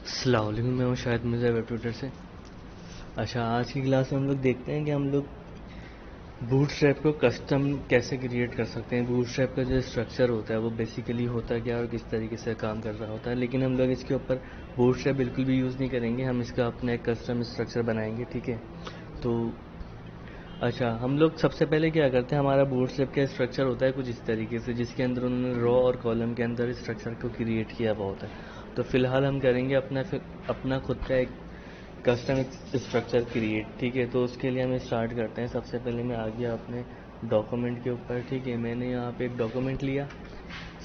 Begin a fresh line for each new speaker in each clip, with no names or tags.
अस्सलाम वालेकुम, मैं हूँ शायद मिर्ज़ा वेब ट्यूटर से। अच्छा, आज की क्लास में हम लोग देखते हैं कि हम लोग बूटस्ट्रैप को कस्टम कैसे क्रिएट कर सकते हैं। बूटस्ट्रैप का जो स्ट्रक्चर होता है वो बेसिकली होता क्या और किस तरीके से काम कर रहा होता है, लेकिन हम लोग इसके ऊपर बूटस्ट्रैप बिल्कुल भी यूज़ नहीं करेंगे। हम इसका अपना एक कस्टम स्ट्रक्चर बनाएंगे, ठीक है। तो अच्छा, हम लोग सबसे पहले क्या करते हैं, हमारा बूटस्ट्रैप का स्ट्रक्चर होता है कुछ इस तरीके से, जिसके अंदर उन्होंने रो और कॉलम के अंदर स्ट्रक्चर को क्रिएट किया हुआ होता है। तो फिलहाल हम करेंगे अपना खुद का एक कस्टम स्ट्रक्चर क्रिएट, ठीक है। तो उसके लिए हम स्टार्ट करते हैं। सबसे पहले मैं आ गया अपने डॉक्यूमेंट के ऊपर, ठीक है। मैंने यहाँ पे एक डॉक्यूमेंट लिया,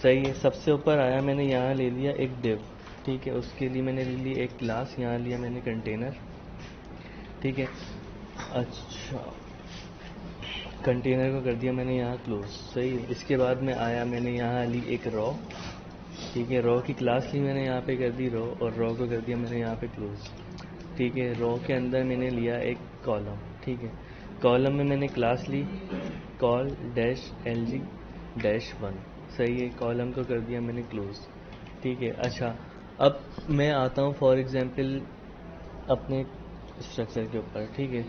सही है। सबसे ऊपर आया, मैंने यहाँ ले लिया एक डिव, ठीक है। उसके लिए मैंने ले ली एक क्लास, यहाँ लिया मैंने कंटेनर, ठीक है। अच्छा, कंटेनर को कर दिया मैंने यहाँ क्लोज, सही है। इसके बाद में आया, मैंने यहाँ ली एक रॉ, ठीक है। रॉ की क्लास ली मैंने यहाँ पे कर दी रॉ, और रॉ को कर दिया मैंने यहाँ पे क्लोज, ठीक है। रॉ के अंदर मैंने लिया एक कॉलम, ठीक है। कॉलम में मैंने क्लास ली कॉल डैश LG डैश 1, सही है। कॉलम को कर दिया मैंने क्लोज, ठीक है। अच्छा, अब मैं आता हूँ फॉर एग्जांपल अपने स्ट्रक्चर के ऊपर, ठीक है।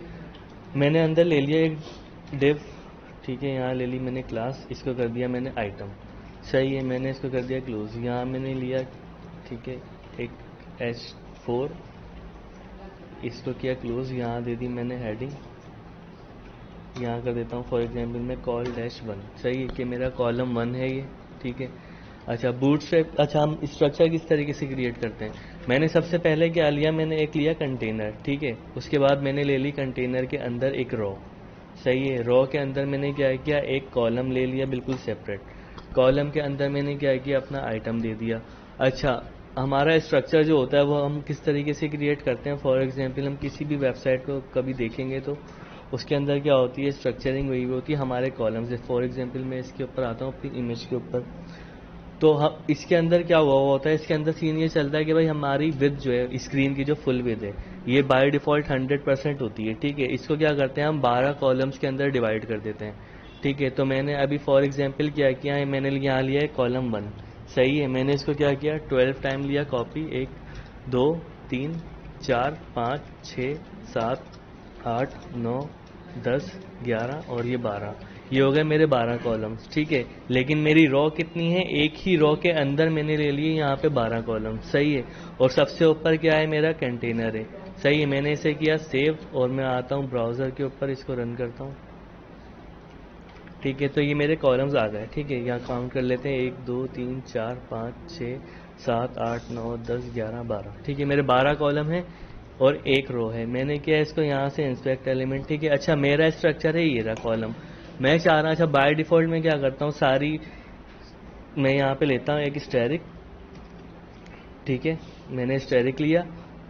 मैंने अंदर ले लिया एक डिव, ठीक है। यहाँ ले ली मैंने क्लास, इसको कर दिया मैंने आइटम, सही है। मैंने इसको कर दिया क्लोज। यहाँ मैंने लिया, ठीक है, एक H4, इसको किया क्लोज। यहाँ दे दी मैंने हेडिंग, यहाँ कर देता हूँ फॉर एग्जांपल मैं कॉल डैश 1, सही है कि मेरा कॉलम 1 है ये, ठीक है। अच्छा, बूटस्ट्रैप, अच्छा हम स्ट्रक्चर किस तरीके से क्रिएट करते हैं। मैंने सबसे पहले क्या लिया, मैंने एक लिया कंटेनर, ठीक है। उसके बाद मैंने ले ली कंटेनर के अंदर एक रॉ, सही है। रॉ के अंदर मैंने क्या किया, एक कॉलम ले लिया बिल्कुल सेपरेट। कॉलम के अंदर मैंने क्या किया, अपना आइटम दे दिया। अच्छा, हमारा स्ट्रक्चर जो होता है वो हम किस तरीके से क्रिएट करते हैं। फॉर एग्जांपल हम किसी भी वेबसाइट को कभी देखेंगे तो उसके अंदर क्या होती है, स्ट्रक्चरिंग वही होती है हमारे कॉलम से। फॉर एग्जांपल मैं इसके ऊपर आता हूँ अपनी इमेज के ऊपर, तो हम इसके अंदर क्या हुआ होता है, इसके अंदर सीन ये चलता है कि भाई हमारी विड्थ जो है स्क्रीन की, जो फुल विड्थ है, ये बाय डिफॉल्ट 100% होती है, ठीक है। इसको क्या करते हैं हम 12 कॉलम्स के अंदर डिवाइड कर देते हैं, ठीक है। तो मैंने अभी फॉर एग्जांपल क्या किया है, मैंने यहाँ लिया है कॉलम 1, सही है। मैंने इसको क्या किया, 12 टाइम लिया कॉपी, 1 2 3 4 5 6 7 8 9 10 11 और ये 12, ये हो गए मेरे 12 कॉलम्स, ठीक है। लेकिन मेरी रॉ कितनी है, एक ही रॉ के अंदर मैंने ले लिए यहाँ पे 12 कॉलम, सही है। और सबसे ऊपर क्या है, मेरा कंटेनर है, सही है। मैंने इसे किया सेव, और मैं आता हूँ ब्राउजर के ऊपर, इसको रन करता हूँ, ठीक है। तो ये मेरे कॉलम्स आ गए, ठीक है। यहाँ काउंट कर लेते हैं, 1 2 3 4 5 6 7 8 9 10 11 12, ठीक है। मेरे 12 कॉलम है और एक रो है। मैंने किया इसको यहाँ से इंस्पेक्ट एलिमेंट, ठीक है। अच्छा, मेरा स्ट्रक्चर है ये रहा कॉलम, मैं चाह रहा, अच्छा बाय डिफॉल्ट में क्या करता हूँ, सारी मैं यहाँ पे लेता हूँ एक स्टैरिक, ठीक है। मैंने स्टैरिक लिया,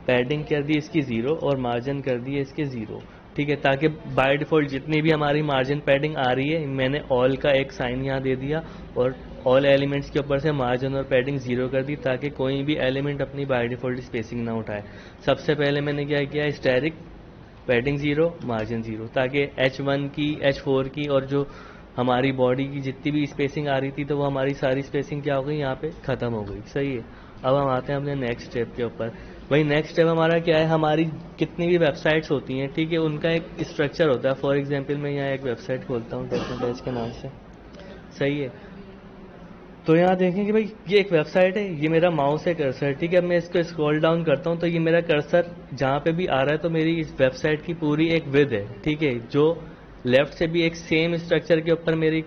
पैडिंग कर दी इसकी 0 और मार्जिन कर दी इसके 0, ठीक है। ताकि बाय डिफॉल्ट जितनी भी हमारी मार्जिन पैडिंग आ रही है, मैंने ऑल का एक साइन यहाँ दे दिया और ऑल एलिमेंट्स के ऊपर से मार्जिन और पैडिंग 0 कर दी, ताकि कोई भी एलिमेंट अपनी बाय डिफॉल्ट स्पेसिंग ना उठाए। सबसे पहले मैंने क्या किया, स्टैरिक पैडिंग 0 मार्जिन 0, ताकि H1 की H4 की और जो हमारी बॉडी की जितनी भी स्पेसिंग आ रही थी, तो वो हमारी सारी स्पेसिंग क्या हो गई, यहाँ पे ख़त्म हो गई, सही है। अब हम आते हैं अपने नेक्स्ट स्टेप के ऊपर। वही नेक्स्ट स्टेप हमारा क्या है, हमारी कितनी भी वेबसाइट्स होती हैं, ठीक है, उनका एक स्ट्रक्चर होता है। फॉर एग्जांपल मैं यहाँ एक वेबसाइट खोलता हूँ टेक्नोलॉजी के नाम से, सही है। तो यहाँ देखें कि भाई ये एक वेबसाइट है, ये मेरा माउस है, कर्सर, ठीक है। अब मैं इसको स्क्रॉल डाउन करता हूँ तो ये मेरा कर्सर जहाँ पे भी आ रहा है, तो मेरी इस वेबसाइट की पूरी एक विड्थ है, ठीक है। जो लेफ्ट से भी एक सेम स्ट्रक्चर के ऊपर मेरी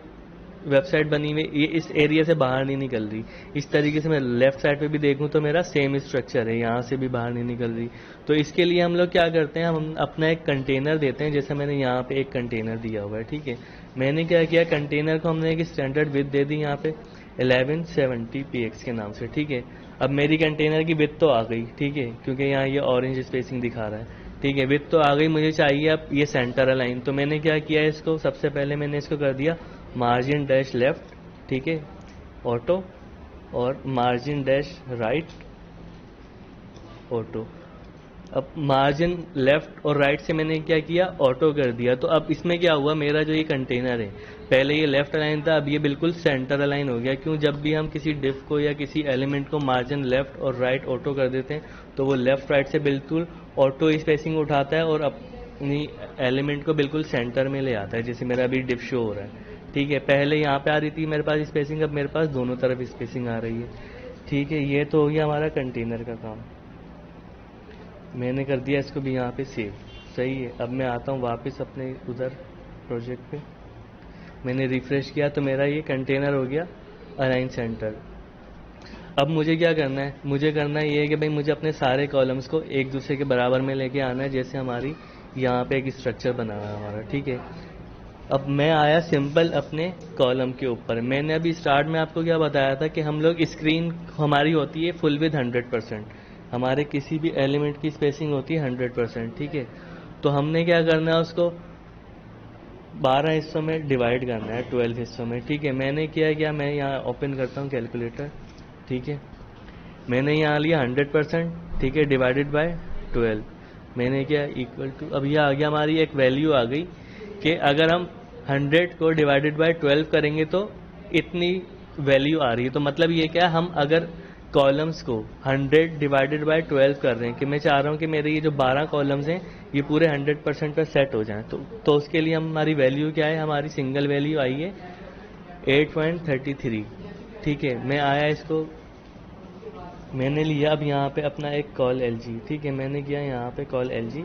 वेबसाइट बनी हुई, ये इस एरिया से बाहर नहीं निकल रही। इस तरीके से मैं लेफ्ट साइड पे भी देखूं तो मेरा सेम स्ट्रक्चर है, यहाँ से भी बाहर नहीं निकल रही। तो इसके लिए हम लोग क्या करते हैं, हम अपना एक कंटेनर देते हैं। जैसे मैंने यहाँ पे एक कंटेनर दिया हुआ है, ठीक है। मैंने क्या किया, कंटेनर को हमने एक स्टैंडर्ड विड्थ दे दी यहाँ पे 1170px के नाम से, ठीक है। अब मेरी कंटेनर की विड्थ तो आ गई, ठीक है, क्योंकि यहाँ ये ऑरेंज स्पेसिंग दिखा रहा है, ठीक है। विड्थ तो आ गई, मुझे चाहिए अब ये सेंटर अलाइन। तो मैंने क्या किया, इसको सबसे पहले मैंने इसको कर दिया मार्जिन डैश लेफ्ट, ठीक है, ऑटो, और मार्जिन डैश राइट, ऑटो। अब मार्जिन लेफ्ट और राइट से मैंने क्या किया, ऑटो कर दिया। तो अब इसमें क्या हुआ, मेरा जो ये कंटेनर है, पहले ये लेफ्ट अलाइन था, अब ये बिल्कुल सेंटर अलाइन हो गया। क्यों? जब भी हम किसी डिफ को या किसी एलिमेंट को मार्जिन लेफ्ट और राइट ऑटो कर देते हैं तो वो लेफ्ट राइट से बिल्कुल ऑटो स्पेसिंग उठाता है और अपनी एलिमेंट को बिल्कुल सेंटर में ले आता है, जैसे मेरा अभी डिफ शो हो रहा है। ठीक है, पहले यहाँ पे आ रही थी मेरे पास स्पेसिंग, अब मेरे पास दोनों तरफ स्पेसिंग आ रही है। ठीक है, ये तो हो गया हमारा कंटेनर का काम। मैंने कर दिया इसको भी यहाँ पे सेव। सही है, अब मैं आता हूँ वापस अपने उधर प्रोजेक्ट पे। मैंने रिफ्रेश किया तो मेरा ये कंटेनर हो गया अलाइन सेंटर। अब मुझे क्या करना है? मुझे करना ये है कि भाई मुझे अपने सारे कॉलम्स को एक दूसरे के बराबर में लेके आना है, जैसे हमारी यहाँ पे एक स्ट्रक्चर बना हुआ है हमारा। ठीक है, अब मैं आया सिंपल अपने कॉलम के ऊपर। मैंने अभी स्टार्ट में आपको क्या बताया था कि हम लोग स्क्रीन हमारी होती है फुल विद 100%, हमारे किसी भी एलिमेंट की स्पेसिंग होती है 100%। ठीक है, तो हमने क्या करना है, उसको 12 हिस्सों में डिवाइड करना है, 12 हिस्सों में। ठीक है, मैंने क्या मैं यहाँ ओपन करता हूँ कैलकुलेटर। ठीक है, मैंने यहाँ लिया 100%। ठीक है, डिवाइडेड बाय 12। मैंने क्या इक्वल टू, अब यह आ गया हमारी एक वैल्यू आ गई कि अगर हम 100 को डिवाइडेड बाय 12 करेंगे तो इतनी वैल्यू आ रही है। तो मतलब ये क्या, हम अगर कॉलम्स को 100 डिवाइडेड बाय 12 कर रहे हैं, कि मैं चाह रहा हूँ कि मेरे ये जो 12 कॉलम्स हैं ये पूरे 100% पर सेट हो जाएं, तो उसके लिए हमारी वैल्यू क्या है, हमारी सिंगल वैल्यू आई है 8.33। ठीक है, मैं आया इसको, मैंने लिया अब यहाँ पे अपना एक कॉल LG। ठीक है, मैंने किया यहाँ पे कॉल LG।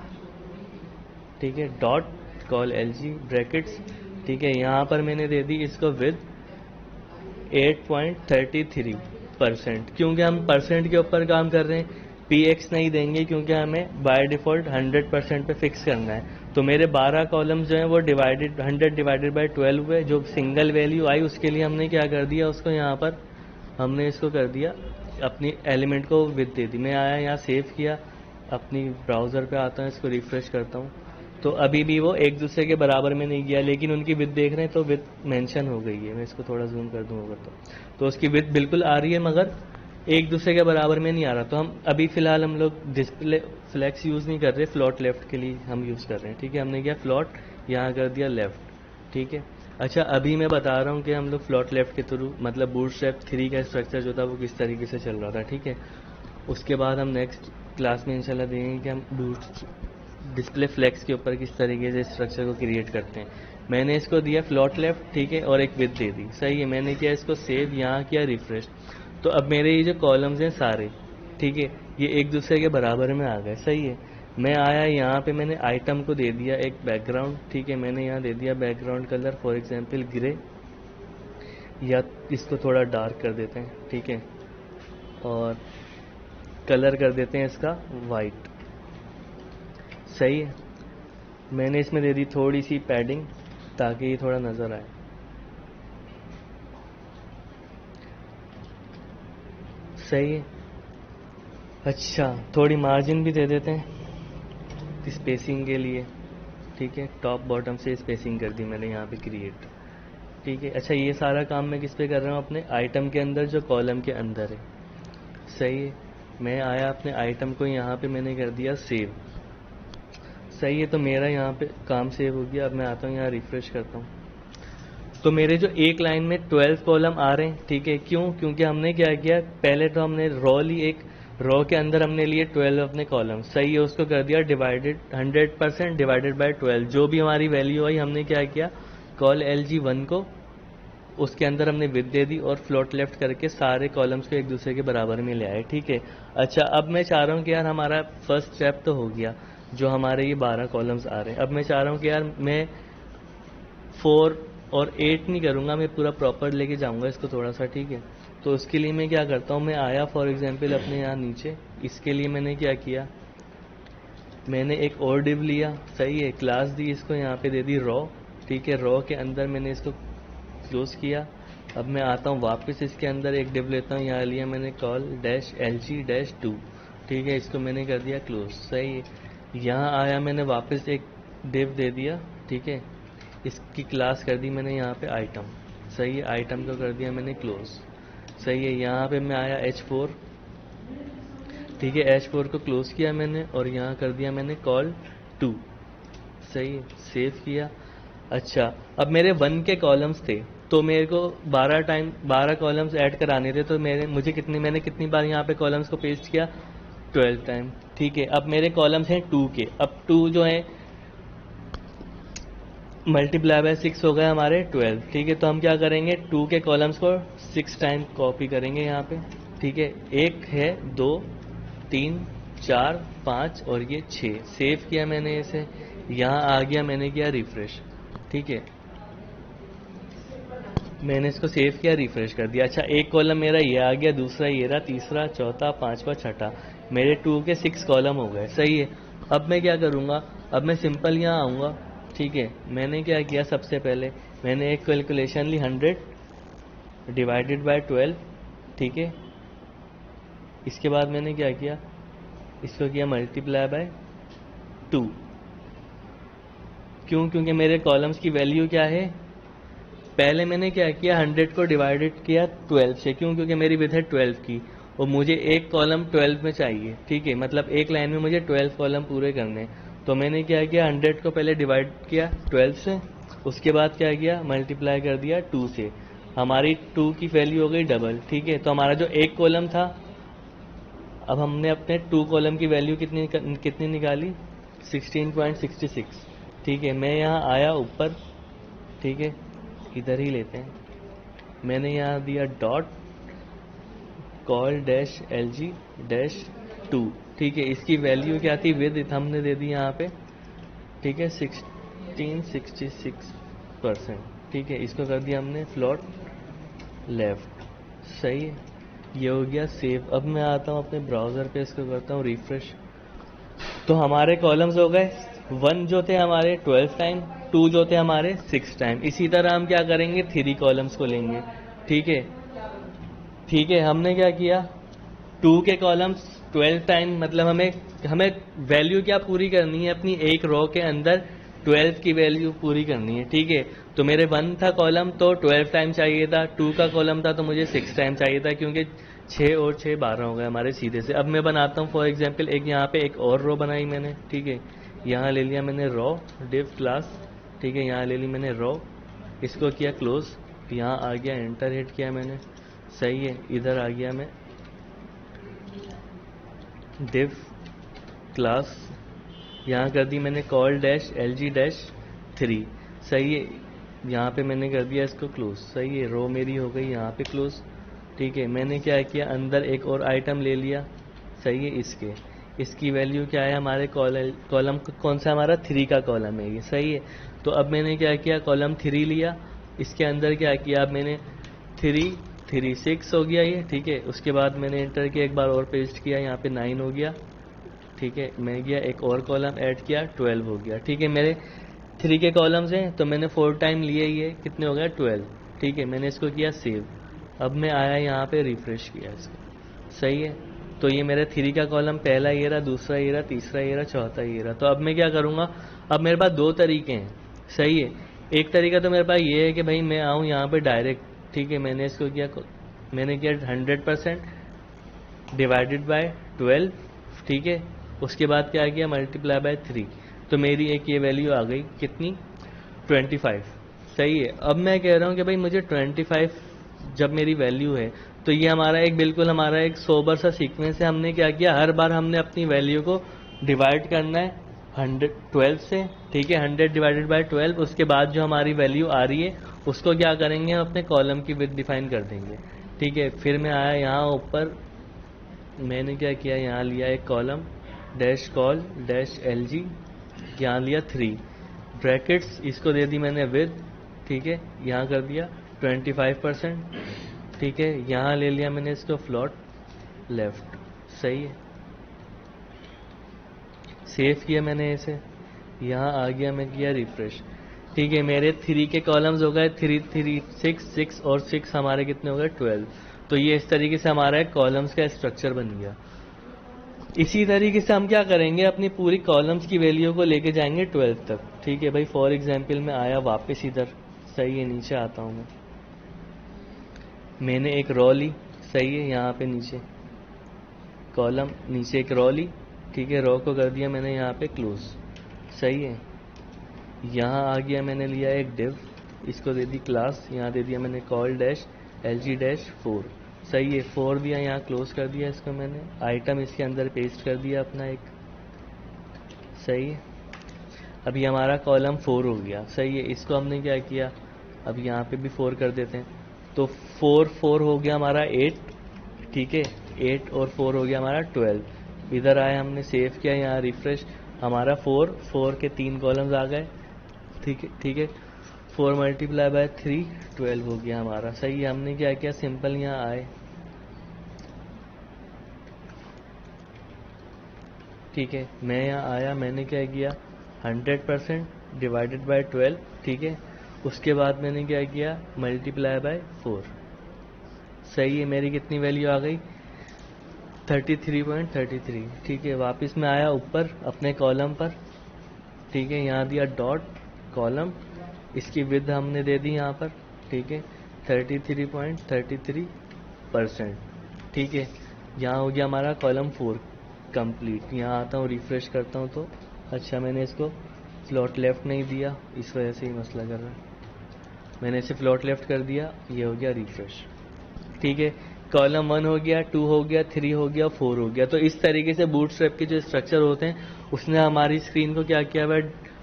ठीक है, डॉट कॉल LG ब्रैकेट्स। ठीक है, यहाँ पर मैंने दे दी इसको विद 8.33%, क्योंकि हम परसेंट के ऊपर काम कर रहे हैं, PX नहीं देंगे क्योंकि हमें बाय डिफॉल्ट 100% पे फिक्स करना है। तो मेरे 12 कॉलम्स जो हैं वो डिवाइडेड 100 डिवाइडेड बाय 12 हुए, जो सिंगल वैल्यू आई उसके लिए हमने क्या कर दिया, उसको यहाँ पर हमने इसको कर दिया, अपनी एलिमेंट को विद दे दी। मैं आया यहाँ सेव किया, अपनी ब्राउज़र पे आता हूँ, इसको रिफ्रेश करता हूँ, तो अभी भी वो एक दूसरे के बराबर में नहीं गया, लेकिन उनकी विद देख रहे हैं तो विद मेंशन हो गई है। मैं इसको थोड़ा जूम कर दूँ अगर तो उसकी विद बिल्कुल आ रही है, मगर एक दूसरे के बराबर में नहीं आ रहा। तो हम अभी फ़िलहाल हम लोग डिस्प्ले फ्लेक्स यूज़ नहीं कर रहे, फ्लॉट लेफ्ट के लिए हम यूज़ कर रहे हैं। ठीक है, हमने किया फ्लॉट, यहाँ कर दिया लेफ्ट। ठीक है, अच्छा अभी मैं बता रहा हूँ कि हम लोग फ्लॉट लेफ्ट के थ्रू, मतलब बूटस्ट्रैप 3 का स्ट्रक्चर जो था वो किस तरीके से चल रहा था। ठीक है, उसके बाद हम नेक्स्ट क्लास में इंशाल्लाह देखेंगे कि हम डिस्प्ले फ्लेक्स के ऊपर किस तरीके से स्ट्रक्चर को क्रिएट करते हैं। मैंने इसको दिया फ्लॉट लेफ्ट। ठीक है, और एक विद दे दी। सही है, मैंने किया इसको सेव, यहाँ किया रिफ्रेश, तो अब मेरे ये जो कॉलम्स हैं सारे, ठीक है, ये एक दूसरे के बराबर में आ गए। सही है, मैं आया यहाँ पे, मैंने आइटम को दे दिया एक बैकग्राउंड। ठीक है, मैंने यहाँ दे दिया background colour for example grey, या इसको थोड़ा डार्क कर देते हैं। ठीक है, और कलर कर देते हैं इसका वाइट। सही है, मैंने इसमें दे दी थोड़ी सी पैडिंग ताकि ये थोड़ा नज़र आए। सही है, अच्छा थोड़ी मार्जिन भी दे देते हैं स्पेसिंग के लिए। ठीक है, टॉप बॉटम से स्पेसिंग कर दी मैंने यहाँ पे क्रिएट। ठीक है, अच्छा ये सारा काम मैं किस पे कर रहा हूँ, अपने आइटम के अंदर जो कॉलम के अंदर है। सही है, मैं आया अपने आइटम को यहाँ पे मैंने कर दिया सेव। सही है, तो मेरा यहाँ पे काम सेव हो गया। अब मैं आता हूँ यहाँ रिफ्रेश करता हूँ, तो मेरे जो एक लाइन में 12 कॉलम आ रहे हैं। ठीक है, क्यों? क्योंकि हमने क्या किया, पहले तो हमने रॉ ली, एक रॉ के अंदर हमने लिए 12 अपने कॉलम। सही है, उसको कर दिया डिवाइडेड 100% डिवाइडेड बाय 12, जो भी हमारी वैल्यू आई हमने क्या किया, कॉल LG1 को उसके अंदर हमने विद दे दी और फ्लोट लेफ्ट करके सारे कॉलम्स को एक दूसरे के बराबर में ले आए। ठीक है, अच्छा अब मैं चाह रहा हूँ कि यार हमारा फर्स्ट स्टेप तो हो गया, जो हमारे ये 12 कॉलम्स आ रहे हैं। अब मैं चाह रहा हूँ कि यार मैं 4 और 8 नहीं करूँगा, मैं पूरा प्रॉपर लेके जाऊँगा इसको थोड़ा सा। ठीक है, तो उसके लिए मैं क्या करता हूँ, मैं आया फॉर एग्जांपल अपने यहाँ नीचे, इसके लिए मैंने क्या किया, मैंने एक और डिव लिया। सही है, क्लास दी इसको, यहाँ पे दे दी रॉ। ठीक है, रॉ के अंदर मैंने इसको क्लोज किया। अब मैं आता हूँ वापस इसके अंदर एक डिव लेता हूँ, यहाँ लिया मैंने कॉल डैश LG-2। ठीक है, इसको मैंने कर दिया क्लोज। सही है, यहाँ आया मैंने वापस एक डिव दे दिया। ठीक है, इसकी क्लास कर दी मैंने यहाँ पे आइटम। सही है, आइटम को कर दिया मैंने क्लोज। सही है, यहाँ पे मैं आया H4। ठीक है, H4 को क्लोज किया मैंने और यहाँ कर दिया मैंने कॉल 2। सही है, सेव किया। अच्छा, अब मेरे 1 के कॉलम्स थे तो मेरे को 12 कॉलम्स ऐड कराने थे, तो मैंने कितनी बार यहाँ पे कॉलम्स को पेस्ट किया? 12 टाइम। ठीक है, अब मेरे कॉलम्स हैं 2 के, अब 2 जो है मल्टीप्लाई बाय 6 हो गए हमारे 12। ठीक है, तो हम क्या करेंगे, 2 के कॉलम्स को 6 टाइम कॉपी करेंगे यहाँ पे। ठीक है, 1 है, 2, 3, 4, 5 और ये 6। सेव किया मैंने इसे, यहाँ आ गया, मैंने किया रिफ्रेश। ठीक है, मैंने इसको सेव किया, रिफ्रेश कर दिया। अच्छा, एक कॉलम मेरा ये आ गया, दूसरा ये रहा, तीसरा, चौथा, पांचवा, छठा, मेरे 2 के 6 कॉलम हो गए। सही है, अब मैं क्या करूँगा, अब मैं सिंपल यहाँ आऊँगा। ठीक है, मैंने क्या किया, सबसे पहले मैंने एक कैलकुलेशन ली, 100 डिवाइडेड बाय 12। ठीक है, इसके बाद मैंने क्या किया, इसको किया मल्टीप्लाई बाय 2। क्यों? क्योंकि मेरे कॉलम्स की वैल्यू क्या है, पहले मैंने क्या किया, 100 को डिवाइडेड किया 12 से। क्यों? क्योंकि मेरी विड्थ है 12 की और मुझे एक कॉलम 12 में चाहिए। ठीक है, मतलब एक लाइन में मुझे 12 कॉलम पूरे करने। तो मैंने क्या किया, 100 को पहले डिवाइड किया 12 से, उसके बाद क्या किया, मल्टीप्लाई कर दिया 2 से। हमारी 2 की वैल्यू हो गई डबल। ठीक है, तो हमारा जो एक कॉलम था, अब हमने अपने 2 कॉलम की वैल्यू कितनी निकाली, 16.66। ठीक है, मैं यहाँ आया ऊपर। ठीक है, इधर ही लेते हैं, मैंने यहाँ दिया dot call dash LG dash 2। ठीक है, इसकी वैल्यू क्या थी, विद हमने दे दी यहाँ पे। ठीक है, 1666%। ठीक है, इसको कर दिया हमने फ्लोट लेफ्ट। सही है, ये हो गया सेव। अब मैं आता हूँ अपने ब्राउजर पे, इसको करता हूँ रिफ्रेश। तो हमारे कॉलम्स हो गए, 1 जो थे हमारे 12 टाइम, 2 जो थे हमारे 6 टाइम। इसी तरह हम क्या करेंगे, 3 कॉलम्स को लेंगे। ठीक है, ठीक है, हमने क्या किया, 2 के कॉलम्स 12 टाइम, मतलब हमें वैल्यू क्या पूरी करनी है, अपनी एक रो के अंदर 12 की वैल्यू पूरी करनी है। ठीक है, तो मेरे 1 था कॉलम तो 12 टाइम चाहिए था, 2 का कॉलम था तो मुझे 6 टाइम चाहिए था, क्योंकि 6 और 6 12 हो गए हमारे सीधे से। अब मैं बनाता हूँ फॉर एग्जांपल, एक यहाँ पे एक और रो बनाई मैंने। ठीक है, यहाँ ले लिया मैंने रो डिव क्लास। ठीक है, यहाँ ले ली मैंने रो, इसको किया क्लोज, यहाँ आ गया, एंटर हिट किया मैंने। सही है, इधर आ गया मैं, डिव क्लास, यहाँ कर दी मैंने कॉल डैश LG डैश 3। सही है, यहाँ पे मैंने कर दिया इसको क्लोज। सही है, रो मेरी हो गई यहाँ पे क्लोज। ठीक है, मैंने क्या किया, अंदर एक और आइटम ले लिया। सही है, इसकी वैल्यू क्या है, हमारे कॉलम कौन सा, हमारा 3 का कॉलम है ये। सही है, तो अब मैंने क्या किया, कॉलम 3 लिया, इसके अंदर क्या किया, अब मैंने 3 6 हो गया ये। ठीक है, उसके बाद मैंने एंटर किया, एक बार और पेस्ट किया, यहाँ पे 9 हो गया। ठीक है, मैं गया एक और कॉलम ऐड किया, 12 हो गया। ठीक है, मेरे 3 के कॉलम्स हैं तो मैंने 4 टाइम लिए, ये कितने हो गया, 12। ठीक है, मैंने इसको किया सेव। अब मैं आया यहाँ पे, रिफ्रेश किया इसको। सही है, तो ये मेरा 3 का कॉलम पहला ये रहा, दूसरा ये रहा, तीसरा ये रहा, चौथा ये रहा। तो अब मैं क्या करूँगा, अब मेरे पास 2 तरीके हैं। सही है, एक तरीका तो मेरे पास ये है कि भाई मैं आऊँ यहाँ पे डायरेक्ट। ठीक है, मैंने इसको किया, मैंने किया 100% डिवाइडेड बाय 12। ठीक है, उसके बाद क्या किया, मल्टीप्लाई बाय 3, तो मेरी एक ये वैल्यू आ गई, कितनी, 25। सही है, अब मैं कह रहा हूँ कि भाई मुझे 25 जब मेरी वैल्यू है, तो ये हमारा एक सोबर सा सीक्वेंस है। हमने क्या किया, हर बार हमने अपनी वैल्यू को डिवाइड करना है 12 से। ठीक है, 100 डिवाइडेड बाय 12, उसके बाद जो हमारी वैल्यू आ रही है उसको क्या करेंगे, हम अपने कॉलम की विड्थ डिफाइन कर देंगे। ठीक है, फिर मैं आया यहाँ ऊपर, मैंने क्या किया, यहाँ लिया एक column dash call dash LG, यहाँ लिया 3 ब्रैकेट्स, इसको दे दी मैंने विद। ठीक है, यहाँ कर दिया 25%। ठीक है, यहाँ ले लिया मैंने इसको फ्लोट लेफ्ट। सही है, सेव किया मैंने इसे, यहाँ आ गया, मैं किया रिफ्रेश। ठीक है, मेरे 3 के कॉलम्स हो गए 3 3 6 6 और 6 हमारे कितने हो गए, 12। तो ये इस तरीके से हमारा एक कॉलम्स का स्ट्रक्चर बन गया। इसी तरीके से हम क्या करेंगे, अपनी पूरी कॉलम्स की वैल्यू को लेके जाएंगे 12 तक। ठीक है भाई, फॉर एग्जांपल मैं आया वापस इधर। सही है, नीचे आता हूँ मैंने एक रो ली। सही है, यहाँ पे नीचे कॉलम, नीचे एक रो ली। ठीक है, रो को कर दिया मैंने यहाँ पे क्लोज। सही है, यहाँ आ गया मैंने लिया एक div, इसको दे दी क्लास, यहाँ दे दिया मैंने कॉल डैश LG डैश 4। सही है, 4 दिया, यहाँ क्लोज कर दिया इसको मैंने, आइटम इसके अंदर पेस्ट कर दिया अपना एक। सही है, अभी हमारा कॉलम 4 हो गया। सही है, इसको हमने क्या किया, अब यहाँ पे भी 4 कर देते हैं, तो 4 हो गया हमारा 8। ठीक है, 8 और 4 हो गया हमारा 12। इधर आए, हमने सेव किया, यहाँ रिफ्रेश, हमारा 4 के 3 कॉलम्स आ गए। ठीक है, 4 मल्टीप्लाई बाय 3 12 हो गया हमारा। सही है, हमने क्या किया, सिंपल यहाँ आए। ठीक है, मैं यहाँ आया, मैंने क्या किया, 100% डिवाइडेड बाय 12। ठीक है, उसके बाद मैंने क्या किया, मल्टीप्लाई बाय 4। सही है, मेरी कितनी वैल्यू आ गई, 33.33। ठीक है, वापस मैं आया ऊपर अपने कॉलम पर। ठीक है, यहाँ दिया डॉट कॉलम, इसकी विड्थ हमने दे दी यहाँ पर। ठीक है, 33.33%। ठीक है, यहाँ हो गया हमारा कॉलम 4 कंप्लीट। यहाँ आता हूँ, रिफ्रेश करता हूँ, तो अच्छा मैंने इसको फ्लोट लेफ्ट नहीं दिया, इस वजह से ही मसला कर रहा है। मैंने इसे फ्लोट लेफ्ट कर दिया, ये हो गया रिफ्रेश। ठीक है, कॉलम 1 हो गया, 2 हो गया, 3 हो गया, 4 हो गया। तो इस तरीके से बूटस्ट्रैप के जो स्ट्रक्चर होते हैं, उसने हमारी स्क्रीन को क्या किया हुआ है,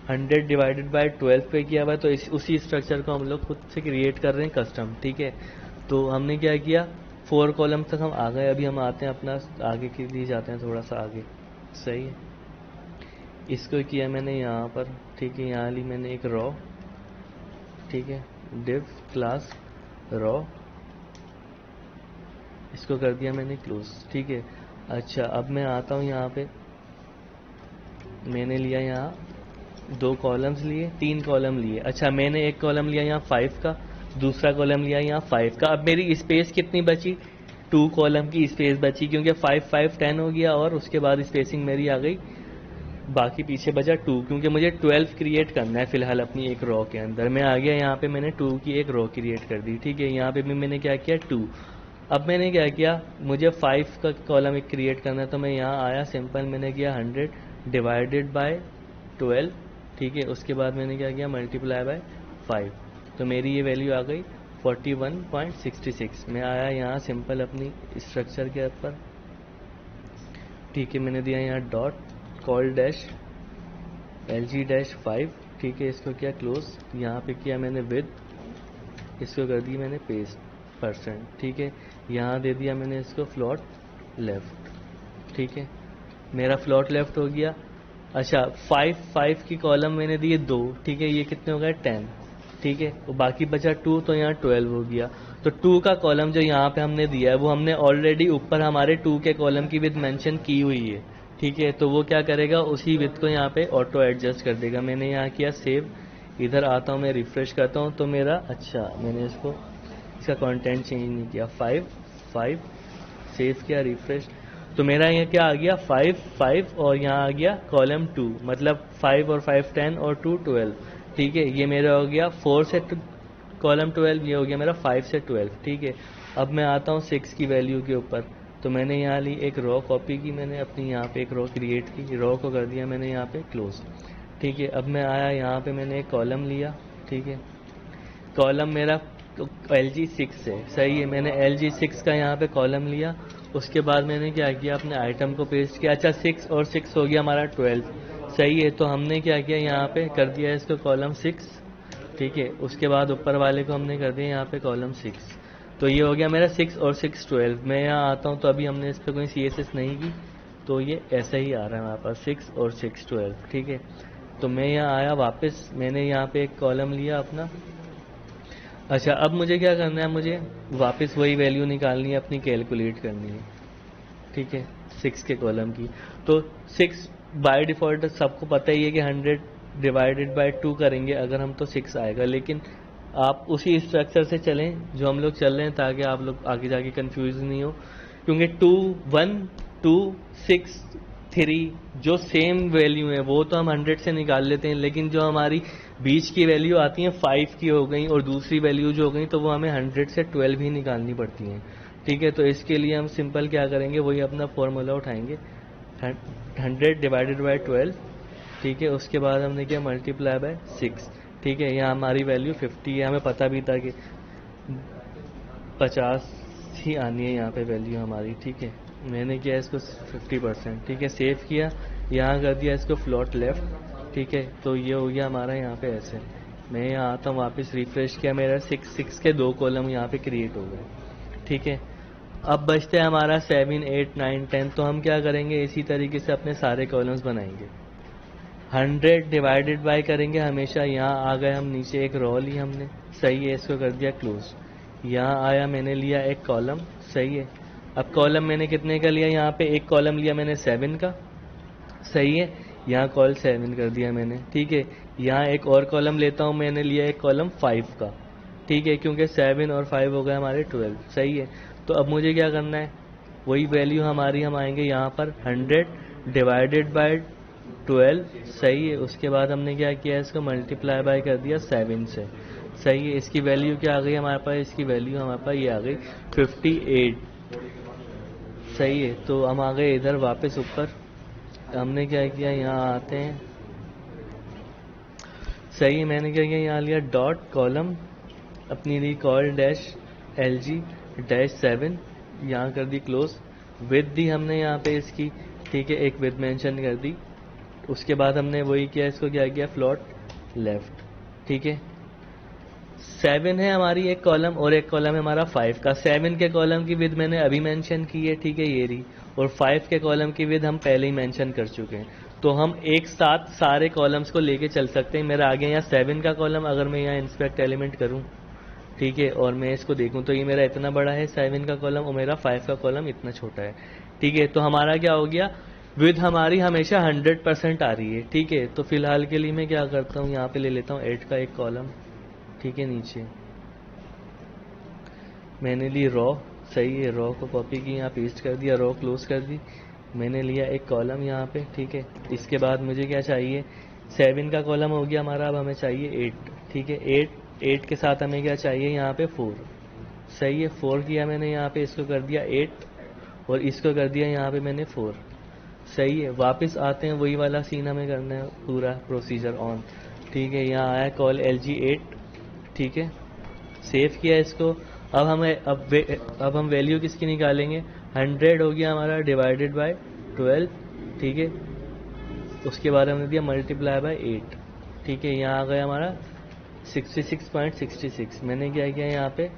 100 डिवाइडेड बाय 12 पे किया हुआ है। तो उसी स्ट्रक्चर को हम लोग खुद से क्रिएट कर रहे हैं कस्टम। ठीक है, तो हमने क्या किया, 4 कॉलम तक हम आ गए। अभी हम आते हैं अपना आगे के लिए, जाते हैं थोड़ा सा आगे। सही है, इसको किया मैंने यहाँ पर। ठीक है, यहाँ ली मैंने एक रॉ। ठीक है, div क्लास रॉ, इसको कर दिया मैंने क्लोज। ठीक है, अच्छा अब मैं आता हूँ यहाँ पे, मैंने लिया यहाँ 2 कॉलम्स लिए, 3 कॉलम लिए। अच्छा, मैंने एक कॉलम लिया यहाँ 5 का, दूसरा कॉलम लिया यहाँ 5 का। अब मेरी स्पेस कितनी बची, 2 कॉलम की स्पेस बची, क्योंकि 5 5 10 हो गया, और उसके बाद स्पेसिंग मेरी आ गई, बाकी पीछे बचा 2, क्योंकि मुझे 12 क्रिएट करना है फिलहाल अपनी एक रॉ के अंदर। मैं आ गया यहाँ पे, मैंने 2 की एक रॉ क्रिएट कर दी। ठीक है, यहाँ पे भी मैंने क्या किया, 2। अब मैंने क्या किया, मुझे 5 का कॉलम एक क्रिएट करना है, तो मैं यहाँ आया, सिंपल मैंने किया 100 डिवाइडेड बाय 12। ठीक है, उसके बाद मैंने क्या किया, मल्टीप्लाई बाय 5, तो मेरी ये वैल्यू आ गई 41.66। मैं आया यहाँ सिंपल अपनी स्ट्रक्चर के ऊपर। ठीक है, मैंने दिया यहाँ dot call dash LG dash 5। ठीक है, इसको किया क्लोज, यहाँ पे किया मैंने विद, इसको कर दी मैंने पेस्ट %। ठीक है, यहाँ दे दिया मैंने इसको फ्लोट लेफ्ट। ठीक है, मेरा फ्लोट लेफ्ट हो गया। अच्छा, 5 की कॉलम मैंने दिए 2। ठीक है, ये कितने हो गए, 10। ठीक है, तो बाकी बचा 2, तो यहाँ 12 हो गया। तो 2 का कॉलम जो यहाँ पे हमने दिया है, वो हमने ऑलरेडी ऊपर हमारे 2 के कॉलम की विड्थ मेंशन की हुई है। ठीक है, तो वो क्या करेगा, उसी विड्थ को यहाँ पे ऑटो एडजस्ट कर देगा। मैंने यहाँ किया सेव, इधर आता हूँ, मैं रिफ्रेश करता हूँ, तो मेरा, अच्छा मैंने इसका कंटेंट चेंज नहीं किया, 5 सेव किया, रिफ्रेश, तो मेरा यहाँ क्या आ गया, 5 और यहाँ आ गया कॉलम 2, मतलब 5 और 5 10 और 2 12। ठीक है, ये मेरा हो गया 4 से कॉलम 12, ये हो गया मेरा 5 से 12। ठीक है, अब मैं आता हूँ 6 की वैल्यू के ऊपर, तो मैंने यहाँ ली एक रॉ कॉपी की, मैंने अपनी यहाँ पे एक रॉ क्रिएट की, रॉ को कर दिया मैंने यहाँ पे क्लोज। ठीक है, अब मैं आया यहाँ पे, मैंने एक कॉलम लिया। ठीक है, कॉलम मेरा LG 6 है। सही है, मैंने LG 6 का यहाँ पे कॉलम लिया, उसके बाद मैंने क्या किया, अपने आइटम को पेस्ट किया। अच्छा, 6 और 6 हो गया हमारा 12। सही है, तो हमने क्या किया, यहाँ पे कर दिया इसको कॉलम 6। ठीक है, उसके बाद ऊपर वाले को हमने कर दिया यहाँ पे कॉलम 6, तो ये हो गया मेरा 6 और 6 12। मैं यहाँ आता हूँ, तो अभी हमने इस पर कोई CSS नहीं की, तो ये ऐसा ही आ रहा है हमारे पास 6 और 6 12। ठीक है, तो मैं यहाँ आया वापस, मैंने यहाँ पे एक कॉलम लिया अपना। अच्छा, अब मुझे क्या करना है, मुझे वापस वही वैल्यू निकालनी है, अपनी कैलकुलेट करनी है। ठीक है, 6 के कॉलम की, तो 6 बाय डिफ़ॉल्ट सबको पता ही है कि 100 डिवाइडेड बाय 2 करेंगे अगर हम, तो 6 आएगा। लेकिन आप उसी स्ट्रक्चर से चलें जो हम लोग चल रहे हैं, ताकि आप लोग आगे जाके कंफ्यूज नहीं हो, क्योंकि 2 1 2 6 3 जो सेम वैल्यू है वो तो हम 100 से निकाल लेते हैं, लेकिन जो हमारी बीच की वैल्यू आती है 5 की हो गई और दूसरी वैल्यू जो हो गई, तो वो हमें 100 से 12 ही निकालनी पड़ती हैं। ठीक है, तो इसके लिए हम सिंपल क्या करेंगे, वही अपना फॉर्मूला उठाएंगे, 100 डिवाइडेड बाय 12। ठीक है। उसके बाद हमने किया मल्टीप्लाई बाय 6, ठीक है। यहाँ हमारी वैल्यू 50 है, हमें पता भी था कि 50 ही आनी है यहाँ पे वैल्यू हमारी, ठीक है। मैंने किया इसको 50%, ठीक है। सेव किया, यहाँ कर दिया इसको फ्लोट लेफ्ट, ठीक है। तो ये हो गया हमारा यहाँ पे ऐसे। मैं यहाँ आता हूँ, वापस रिफ्रेश किया, मेरा 6 के 2 कॉलम यहाँ पे क्रिएट हो गए, ठीक है। अब बचते हैं हमारा 7, 8, 9, 10। तो हम क्या करेंगे, इसी तरीके से अपने सारे कॉलम्स बनाएंगे। 100 डिवाइडेड बाय करेंगे हमेशा। यहाँ आ गए हम नीचे, एक रो ली हमने, सही है। इसको कर दिया क्लोज। यहाँ आया, मैंने लिया एक कॉलम, सही है। अब कॉलम मैंने कितने का लिया, यहाँ पे एक कॉलम लिया मैंने 7 का, सही है। यहाँ कॉल 7 कर दिया मैंने, ठीक है। यहाँ एक और कॉलम लेता हूँ, मैंने लिया एक कॉलम 5 का, ठीक है, क्योंकि 7 और 5 हो गए हमारे 12, सही है। तो अब मुझे क्या करना है, वही वैल्यू हमारी, हम आएंगे यहाँ पर 100 डिवाइडेड बाय 12, सही है। उसके बाद हमने क्या किया, इसको मल्टीप्लाई बाय कर दिया 7 से, सही है। इसकी वैल्यू क्या आ गई हमारे पास, इसकी वैल्यू हमारे पास ये आ गई 58, सही है। तो हम आ गए इधर वापस ऊपर। हमने क्या किया, यहाँ आते हैं, सही है। मैंने क्या किया, यहाँ लिया डॉट कॉलम अपनी ली कॉल डैश LG डैश 7, यहाँ कर दी क्लोज। विद दी हमने यहाँ पे इसकी, ठीक है, एक विद मेंशन कर दी। उसके बाद हमने वही किया, इसको क्या किया, फ्लोट लेफ्ट, ठीक है। 7 है हमारी एक कॉलम, और एक कॉलम है हमारा 5 का। 7 के कॉलम की विद मैंने अभी मेंशन की है, ठीक है, ये रही। और 5 के कॉलम की विद हम पहले ही मेंशन कर चुके हैं। तो हम एक साथ सारे कॉलम्स को लेके चल सकते हैं। मेरा आ गया यहाँ 7 का कॉलम, अगर मैं यहाँ इंस्पेक्ट एलिमेंट करूँ, ठीक है, और मैं इसको देखूं तो ये मेरा इतना बड़ा है 7 का कॉलम, और मेरा 5 का कॉलम इतना छोटा है, ठीक है। तो हमारा क्या हो गया, विद हमारी हमेशा 100% आ रही है, ठीक है। तो फिलहाल के लिए मैं क्या करता हूँ, यहाँ पे ले लेता हूँ 8 का एक कॉलम, ठीक है। नीचे मैंने ली रॉ, सही है। रॉ को कॉपी की, यहाँ पेस्ट कर दिया, रॉ क्लोज कर दी। मैंने लिया एक कॉलम यहाँ पे, ठीक है। इसके बाद मुझे क्या चाहिए, 7 का कॉलम हो गया हमारा, अब हमें चाहिए 8, ठीक है। 8 के साथ हमें क्या चाहिए, यहाँ पे 4, सही है। 4 किया मैंने यहाँ पे, इसको कर दिया 8, और इसको कर दिया यहाँ पे मैंने 4, सही है। वापस आते हैं, वही वाला सीन हमें करना है, पूरा प्रोसीजर ऑन, ठीक है। यहाँ आया कॉल LG 8, ठीक है, सेव किया इसको। अब हम वैल्यू किसकी निकालेंगे, 100 हो गया हमारा डिवाइडेड बाय 12, ठीक है। उसके बाद हमने दिया मल्टीप्लाई बाय 8, ठीक है। यहाँ आ गया हमारा 66.66। मैंने क्या किया यहाँ पे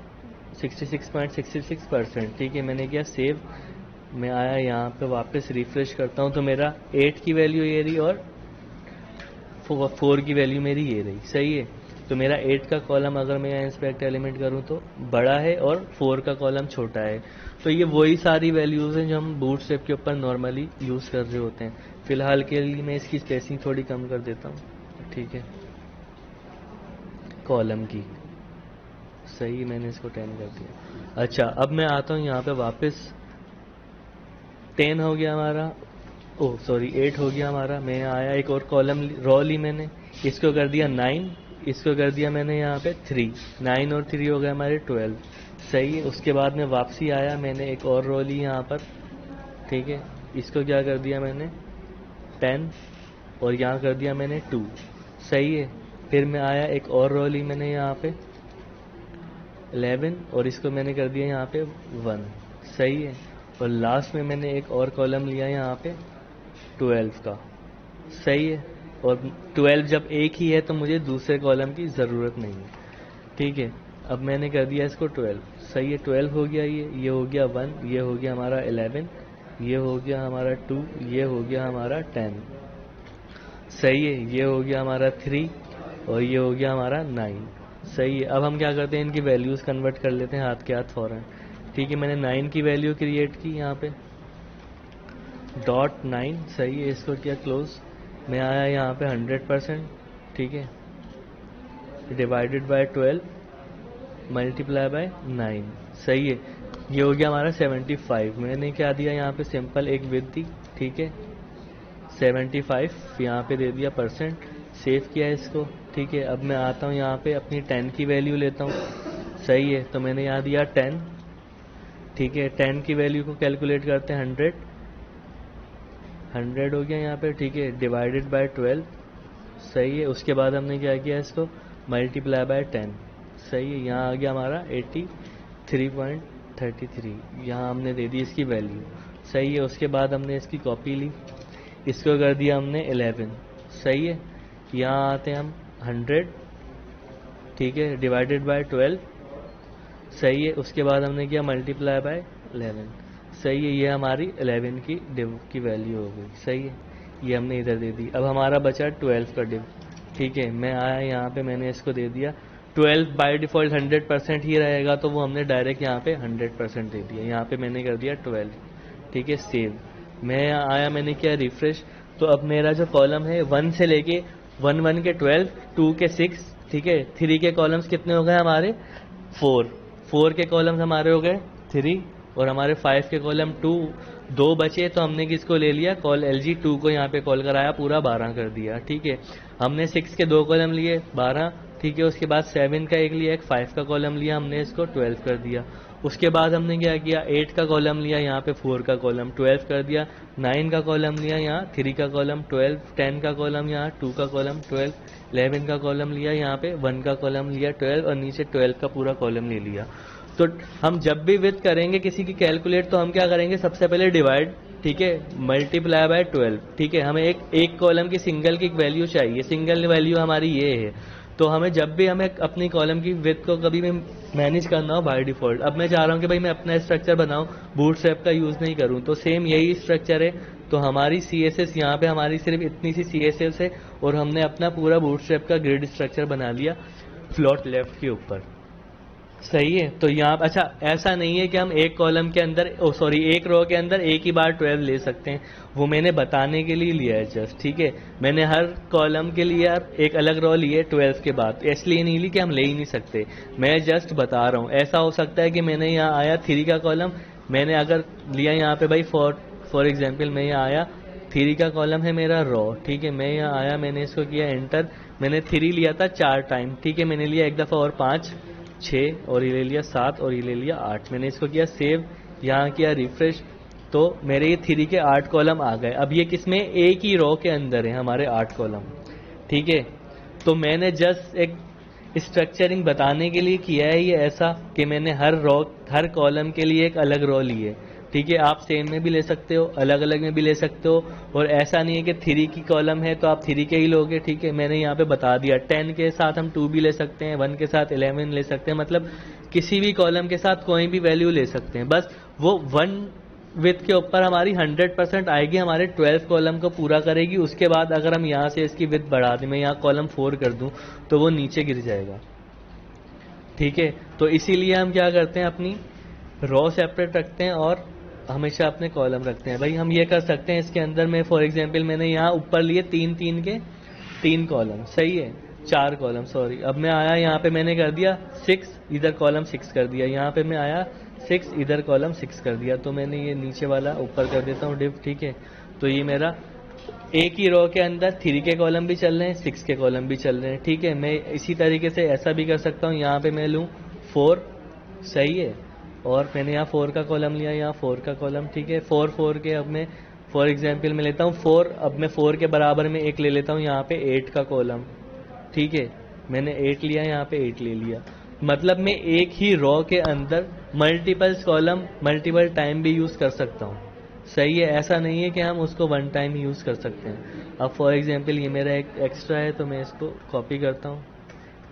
66.66%, ठीक है। मैंने किया सेव। मैं आया यहाँ पे, वापस रिफ्रेश करता हूँ, तो मेरा 8 की वैल्यू ये रही, और 4 की वैल्यू मेरी ये रही, सही है। तो मेरा 8 का कॉलम अगर मैं यहाँ इंस्पेक्ट एलिमेंट करूँ तो बड़ा है, और 4 का कॉलम छोटा है। तो ये वही सारी वैल्यूज हैं जो हम बूटस्ट्रैप के ऊपर नॉर्मली यूज़ कर रहे होते हैं। फिलहाल के लिए मैं इसकी स्पेसिंग थोड़ी कम कर देता हूँ, ठीक है, कॉलम की, सही। मैंने इसको 10 कर दिया। अच्छा, अब मैं आता हूँ यहाँ पे वापस। 10 हो गया हमारा, ओह सॉरी 8 हो गया हमारा। मैं आया, एक और कॉलम रॉ ली मैंने, इसको कर दिया 9, इसको कर दिया मैंने यहाँ पे 3, 9 और 3 हो गए हमारे 12, सही है। उसके बाद में वापसी आया, मैंने एक और रॉ ली यहाँ पर, ठीक है। इसको क्या कर दिया मैंने 10, और यहाँ कर दिया मैंने 2, सही है। फिर मैं आया, एक और रॉ ली मैंने यहाँ पे 11, और इसको मैंने कर दिया यहाँ पे 1, सही है। और लास्ट में मैंने एक और कॉलम लिया यहाँ पे 12 का, सही है। और 12 जब एक ही है तो मुझे दूसरे कॉलम की ज़रूरत नहीं है, ठीक है। अब मैंने कर दिया इसको 12, सही है। 12 हो गया, ये हो गया 1, ये हो गया हमारा 11, ये हो गया हमारा 2, ये हो गया हमारा 10, सही है। ये हो गया हमारा 3, और ये हो गया हमारा 9, सही है। अब हम क्या करते हैं, इनकी वैल्यूज़ कन्वर्ट कर लेते हैं हाथ के हाथ फ़ौरन, ठीक है। मैंने 9 की वैल्यू क्रिएट की यहाँ पे, डॉट 9, सही है। इसको किया क्लोज। मैं आया यहाँ पे 100%, ठीक है, डिवाइडेड बाय 12 मल्टीप्लाई बाय 9, सही है। ये हो गया हमारा 75। मैंने क्या दिया यहाँ पे, सिंपल एक विद दी, ठीक है, 75 यहाँ पे दे दिया %, सेव किया इसको, ठीक है। अब मैं आता हूँ यहाँ पे, अपनी 10 की वैल्यू लेता हूँ, सही है। तो मैंने यहाँ दिया 10, ठीक है। 10 की वैल्यू को कैलकुलेट करते हैं 100 हो गया यहाँ पे, ठीक है, डिवाइडेड बाय 12 सही है। उसके बाद हमने क्या किया, इसको मल्टीप्लाई बाय 10, सही है। यहाँ आ गया हमारा 83.33, यहाँ हमने दे दी इसकी वैल्यू, सही है। उसके बाद हमने इसकी कॉपी ली, इसको कर दिया हमने 11, सही है। यहाँ आते हैं हम 100, ठीक है, डिवाइडेड बाय 12, सही है। उसके बाद हमने किया मल्टीप्लाई बाय 11, सही है। ये हमारी 11 की डिव की वैल्यू हो गई, सही है। ये हमने इधर दे दी। अब हमारा बचा 12 का डिव, ठीक है। मैं आया यहाँ पे, मैंने इसको दे दिया 12, बाय डिफॉल्ट 100% ही रहेगा, तो वो हमने डायरेक्ट यहाँ पे 100% दे दिया। यहाँ पे मैंने कर दिया 12, ठीक है, सेव। मैं आया, मैंने किया रिफ्रेश, तो अब मेरा जो कॉलम है 1 से लेके 1 के 12, 2 के 6, ठीक है, 3 के कॉलम्स कितने हो गए हमारे 4 के कॉलम्स हमारे हो गए 3, और हमारे 5 के कॉलम 2, 2 बचे, तो हमने किसको ले लिया, कॉल LG 2 को यहाँ पे कॉल कराया, पूरा 12 कर दिया, ठीक है। हमने 6 के 2 कॉलम लिए 12, ठीक है। उसके बाद 7 का एक लिया, एक 5 का कॉलम लिया, हमने इसको 12 कर दिया। उसके बाद हमने क्या किया, 8 का कॉलम लिया, यहाँ पे 4 का कॉलम 12 कर दिया, 9 का कॉलम लिया, यहाँ 3 का कॉलम 12, 10 का कॉलम, यहाँ 2 का कॉलम 12, 11 का कॉलम लिया, यहाँ पे 1 का कॉलम लिया 12, और नीचे 12 का पूरा कॉलम ले लिया। तो हम जब भी विथ करेंगे किसी की कैलकुलेट, तो हम क्या करेंगे, सबसे पहले डिवाइड, ठीक है, मल्टीप्लाई बाय 12, ठीक है। हमें एक कॉलम की सिंगल की वैल्यू चाहिए, सिंगल वैल्यू हमारी ये है। तो हमें जब भी हमें अपनी कॉलम की विथ को कभी भी मैनेज करना हो बाय डिफॉल्ट, अब मैं चाह रहा हूँ कि भाई मैं अपना स्ट्रक्चर बनाऊं, बूटस्ट्रैप का यूज नहीं करूं, तो सेम यही स्ट्रक्चर है। तो हमारी CSS यहाँ पे हमारी सिर्फ इतनी सी CSS है, और हमने अपना पूरा बूटस्ट्रैप का ग्रिड स्ट्रक्चर बना लिया फ्लोट लेफ्ट के ऊपर, सही है। तो यहाँ अच्छा, ऐसा नहीं है कि हम एक कॉलम के अंदर, एक रो के अंदर एक ही बार 12 ले सकते हैं, वो मैंने बताने के लिए लिया है जस्ट, ठीक है। मैंने हर कॉलम के लिए एक अलग रो ली है 12 के बाद, इसलिए नहीं ली कि हम ले ही नहीं सकते, मैं जस्ट बता रहा हूँ। ऐसा हो सकता है कि मैंने यहाँ आया 3 का कॉलम, मैंने अगर लिया यहाँ पे भाई फॉर एग्जाम्पल, मैं यहाँ आया 3 का कॉलम है मेरा रो, ठीक है। मैं यहाँ आया, मैंने इसको किया एंटर, मैंने 3 लिया था 4 टाइम, ठीक है। मैंने लिया एक दफ़ा और 5, 6, और ये ले लिया 7, और ये ले लिया 8। मैंने इसको किया सेव, यहाँ किया रिफ्रेश, तो मेरे ये 3 के 8 कॉलम आ गए। अब ये किसमें, एक ही रो के अंदर है हमारे 8 कॉलम, ठीक है। तो मैंने जस्ट एक स्ट्रक्चरिंग बताने के लिए किया है ये ऐसा, कि मैंने हर कॉलम के लिए एक अलग रो ली है, ठीक है। आप सेम में भी ले सकते हो, अलग अलग में भी ले सकते हो, और ऐसा नहीं है कि 3 की कॉलम है तो आप 3 के ही लोगे, ठीक है। मैंने यहाँ पे बता दिया 10 के साथ हम 2 भी ले सकते हैं, 1 के साथ 11 ले सकते हैं, मतलब किसी भी कॉलम के साथ कोई भी वैल्यू ले सकते हैं। बस वो 1 विथ के ऊपर हमारी 100% आएगी, हमारे 12 कॉलम को पूरा करेगी। उसके बाद अगर हम यहाँ से इसकी विथ बढ़ा दें, मैं यहाँ कॉलम 4 कर दूं, तो वो नीचे गिर जाएगा, ठीक है। तो इसीलिए हम क्या करते हैं, अपनी रो सेपरेट रखते हैं और हमेशा अपने कॉलम रखते हैं। भाई हम ये कर सकते हैं, इसके अंदर में फॉर एग्जांपल मैंने यहाँ ऊपर लिए 3 के 3 कॉलम, सही है, 4 कॉलम, सॉरी। अब मैं आया यहाँ पे, मैंने कर दिया 6, इधर कॉलम 6 कर दिया, यहाँ पे मैं आया 6, इधर कॉलम 6 कर दिया। तो मैंने ये नीचे वाला ऊपर कर देता हूँ डिव, ठीक है। तो ये मेरा एक ही रो के अंदर 3 के कॉलम भी चल रहे हैं, 6 के कॉलम भी चल रहे हैं, ठीक है। मैं इसी तरीके से ऐसा भी कर सकता हूँ, यहाँ पे मैं लूँ 4, सही है, और मैंने यहाँ 4 का कॉलम लिया, यहाँ 4 का कॉलम, ठीक है। 4 के अब मैं फॉर एग्जांपल मैं लेता हूँ 4, अब मैं 4 के बराबर में एक ले लेता हूँ यहाँ पे 8 का कॉलम, ठीक है। मैंने 8 लिया, यहाँ पे 8 ले लिया, मतलब मैं एक ही रो के अंदर मल्टीपल्स कॉलम मल्टीपल टाइम भी यूज कर सकता हूँ, सही है। ऐसा नहीं है कि हम उसको 1 टाइम ही यूज कर सकते हैं। अब फॉर एग्जांपल ये मेरा एक एक्स्ट्रा है, तो मैं इसको कॉपी करता हूँ,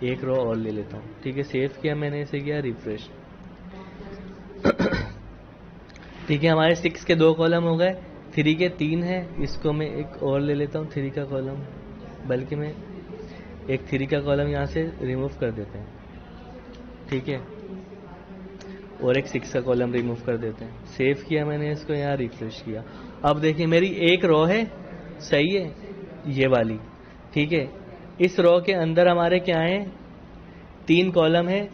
एक रो और ले लेता हूँ, ठीक है। सेव किया मैंने, इसे किया रिफ्रेश, ठीक है। हमारे 6 के 2 कॉलम हो गए, 3 के 3 है, इसको मैं एक और ले लेता हूँ 3 का कॉलम, बल्कि मैं एक 3 का कॉलम यहाँ से रिमूव कर देते हैं, ठीक है, और एक 6 का कॉलम रिमूव कर देते हैं। सेव किया मैंने इसको, यहाँ रिफ्रेश किया। अब देखिए मेरी एक रो है, सही है, ये वाली, ठीक है। इस रो के अंदर हमारे क्या है, 3 कॉलम है,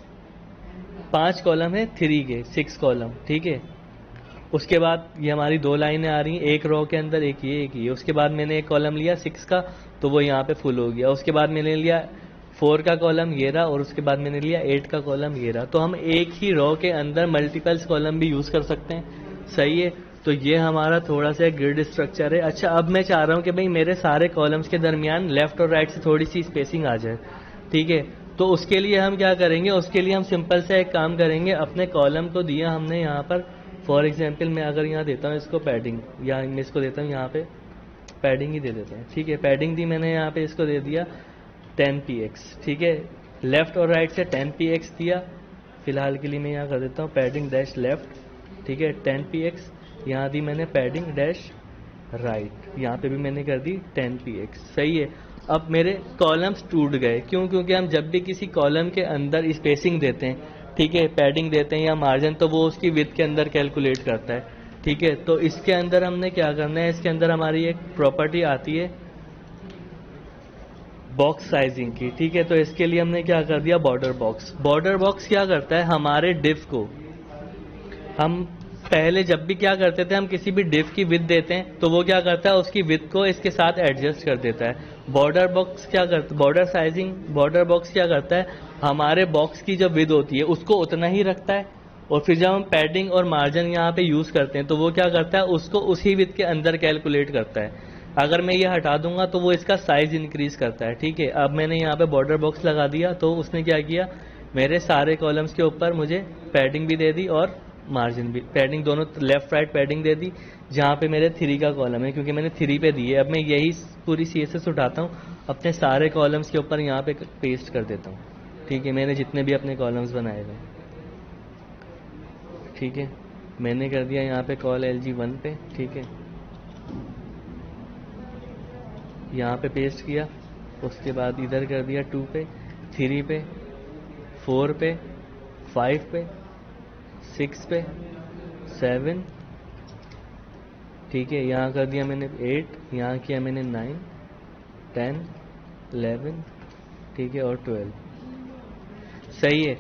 5 कॉलम है, 3 के 6 कॉलम, ठीक है। उसके बाद ये हमारी 2 लाइनें आ रही हैं, एक रो के अंदर, एक ये। उसके बाद मैंने एक कॉलम लिया 6 का, तो वो यहाँ पे फुल हो गया। उसके बाद मैंने लिया 4 का कॉलम, ये रहा, और उसके बाद मैंने लिया 8 का कॉलम, ये रहा। तो हम एक ही रो के अंदर मल्टीपल्स कॉलम भी यूज कर सकते हैं, सही है। तो ये हमारा थोड़ा सा ग्रिड स्ट्रक्चर है। अच्छा, अब मैं चाह रहा हूँ कि भाई मेरे सारे कॉलम्स के दरमियान लेफ्ट और राइट से थोड़ी सी स्पेसिंग आ जाए, ठीक है। तो उसके लिए हम क्या करेंगे, उसके लिए हम सिंपल से एक काम करेंगे, अपने कॉलम को दिया हमने यहाँ पर, फॉर एग्जाम्पल मैं अगर यहाँ देता हूँ इसको पैडिंग, या मैं इसको देता हूँ यहाँ पे पैडिंग ही दे देते हैं, ठीक है। पैडिंग दी मैंने यहाँ पे, इसको दे दिया 10px, ठीक है। लेफ्ट और राइट से 10px दिया, फिलहाल के लिए मैं यहाँ कर देता हूँ पैडिंग डैश लेफ्ट, ठीक है, 10px। यहाँ दी मैंने पैडिंग डैश राइट, यहाँ पे भी मैंने कर दी 10px, सही है। अब मेरे कॉलम्स टूट गए, क्यों? क्योंकि हम जब भी किसी कॉलम के अंदर स्पेसिंग देते हैं, ठीक है, पैडिंग देते हैं या मार्जिन, तो वो उसकी विड्थ के अंदर कैलकुलेट करता है, ठीक है। तो इसके अंदर हमने क्या करना है, इसके अंदर हमारी एक प्रॉपर्टी आती है बॉक्स साइजिंग की, ठीक है। तो इसके लिए हमने क्या कर दिया, बॉर्डर बॉक्स। बॉर्डर बॉक्स क्या करता है, हमारे डिव को, हम पहले जब भी क्या करते थे, हम किसी भी डिव की विड्थ देते हैं तो वो क्या करता है, उसकी विड्थ को इसके साथ एडजस्ट कर देता है। बॉर्डर बॉक्स क्या करता है, बॉर्डर साइजिंग, बॉर्डर बॉक्स क्या करता है, हमारे बॉक्स की जो विड्थ होती है उसको उतना ही रखता है, और फिर जब हम पैडिंग और मार्जिन यहाँ पे यूज करते हैं तो वो क्या करता है, उसको उसी विड्थ के अंदर कैलकुलेट करता है। अगर मैं ये हटा दूंगा तो वो इसका साइज इंक्रीज करता है, ठीक है। अब मैंने यहाँ पे बॉर्डर बॉक्स लगा दिया, तो उसने क्या किया, मेरे सारे कॉलम्स के ऊपर मुझे पैडिंग भी दे दी और मार्जिन भी, पैडिंग दोनों लेफ्ट राइट पैडिंग दे दी, जहाँ पे मेरे 3 का कॉलम है, क्योंकि मैंने 3 पे दी है। अब मैं यही पूरी CSS उठाता हूँ, अपने सारे कॉलम्स के ऊपर यहाँ पे पेस्ट कर देता हूँ, ठीक है, मैंने जितने भी अपने कॉलम्स बनाए हुए, ठीक है। मैंने कर दिया यहाँ पे कॉल LG1 पे, ठीक है, यहाँ पे पेस्ट किया, उसके बाद इधर कर दिया 2 पे, 3 पे, 4 पे, 5 पे, 6 पे, 7, ठीक है, यहाँ कर दिया मैंने 8, यहाँ किया मैंने 9, 10, 11, ठीक है, और 12, सही है।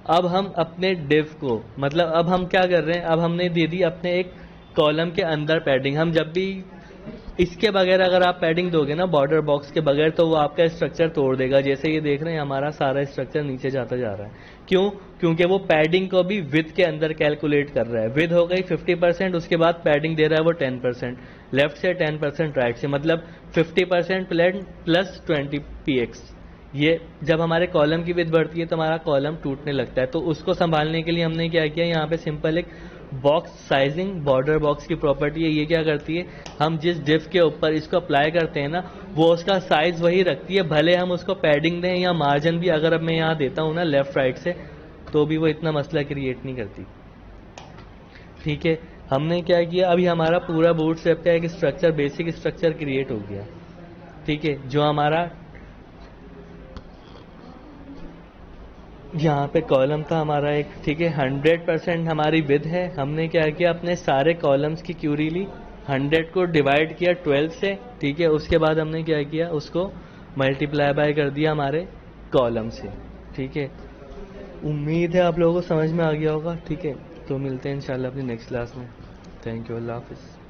अब हम अपने डिव को, मतलब अब हम क्या कर रहे हैं, अब हमने दे दी अपने एक कॉलम के अंदर पैडिंग। हम जब भी इसके बगैर अगर आप पैडिंग दोगे ना बॉर्डर बॉक्स के बगैर, तो वो आपका स्ट्रक्चर तोड़ देगा। जैसे ये देख रहे हैं, हमारा सारा स्ट्रक्चर नीचे जाता जा रहा है, क्यों? क्योंकि वो पैडिंग को भी विड्थ के अंदर कैलकुलेट कर रहा है। विड्थ हो गई 50%, उसके बाद पैडिंग दे रहा है वो 10%, लेफ्ट से 10% राइट से, मतलब 50% प्लस 20px। ये जब हमारे कॉलम की विड्थ बढ़ती है तो हमारा कॉलम टूटने लगता है। तो उसको संभालने के लिए हमने क्या किया, यहाँ पे सिंपल एक बॉक्स साइजिंग बॉर्डर बॉक्स की प्रॉपर्टी है। ये क्या करती है, हम जिस डिव के ऊपर इसको अप्लाई करते हैं ना, वो उसका साइज वही रखती है, भले हम उसको पैडिंग दें या मार्जिन भी अगर अब मैं यहाँ देता हूँ ना लेफ्ट राइट से, तो भी वो इतना मसला क्रिएट नहीं करती, ठीक है। हमने क्या किया, अभी हमारा पूरा बूटस्ट्रैप का एक स्ट्रक्चर, बेसिक स्ट्रक्चर क्रिएट हो गया, ठीक है। जो हमारा यहाँ पे कॉलम था हमारा एक, ठीक है, 100% हमारी विड्थ है। हमने क्या किया, अपने सारे कॉलम्स की क्यूरी ली, 100 को डिवाइड किया 12 से, ठीक है। उसके बाद हमने क्या किया, उसको मल्टीप्लाई बाय कर दिया हमारे कॉलम से, ठीक है। उम्मीद है आप लोगों को समझ में आ गया होगा, ठीक है। तो मिलते हैं इंशाल्लाह अपनी नेक्स्ट क्लास में। थैंक यू, अल्लाह हाफिज़।